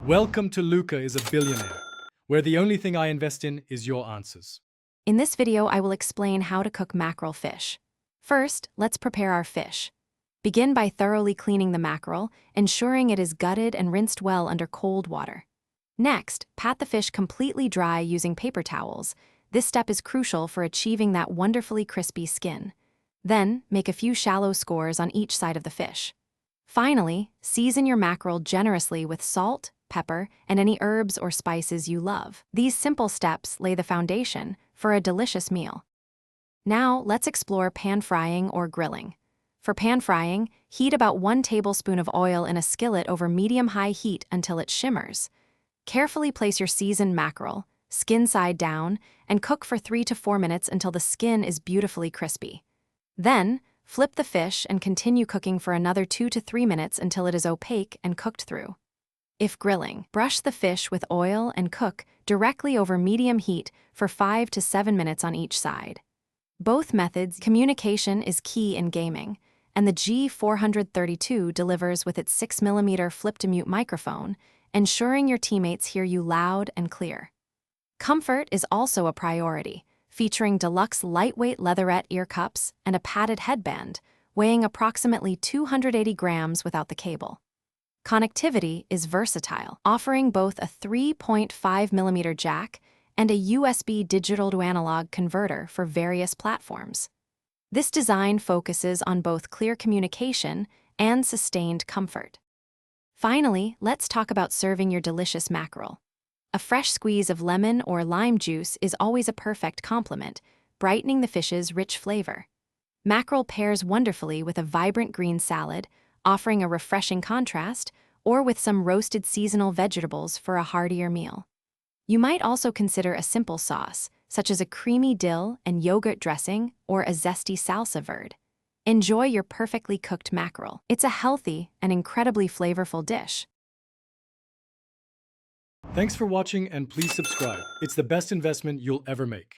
Welcome to Luca is a Billionaire, where the only thing I invest in is your answers. In this video, I will explain how to cook mackerel fish. First, let's prepare our fish. Begin by thoroughly cleaning the mackerel, ensuring it is gutted and rinsed well under cold water. Next, pat the fish completely dry using paper towels. This step is crucial for achieving that wonderfully crispy skin. Then, make a few shallow scores on each side of the fish. Finally, season your mackerel generously with salt, pepper, and any herbs or spices you love. These simple steps lay the foundation for a delicious meal. Now, let's explore pan frying or grilling. For pan frying, heat about 1 tablespoon of oil in a skillet over medium-high heat until it shimmers. Carefully place your seasoned mackerel, skin side down, and cook for 3 to 4 minutes until the skin is beautifully crispy. Then, flip the fish and continue cooking for another 2 to 3 minutes until it is opaque and cooked through. If grilling, brush the fish with oil and cook directly over medium heat for 5 to 7 minutes on each side. Both methods, communication is key in gaming, and the G432 delivers with its 6mm flip-to-mute microphone, ensuring your teammates hear you loud and clear. Comfort is also a priority, featuring deluxe lightweight leatherette ear cups and a padded headband, weighing approximately 280 grams without the cable. Connectivity is versatile, offering both a 3.5mm jack and a USB digital-to-analog converter for various platforms. This design focuses on both clear communication and sustained comfort. Finally, let's talk about serving your delicious mackerel. A fresh squeeze of lemon or lime juice is always a perfect complement, brightening the fish's rich flavor. Mackerel pairs wonderfully with a vibrant green salad, offering a refreshing contrast, or with some roasted seasonal vegetables for a heartier meal. You might also consider a simple sauce, such as a creamy dill and yogurt dressing or a zesty salsa verde. Enjoy your perfectly cooked mackerel. It's a healthy and incredibly flavorful dish. Thanks for watching and please subscribe. It's the best investment you'll ever make.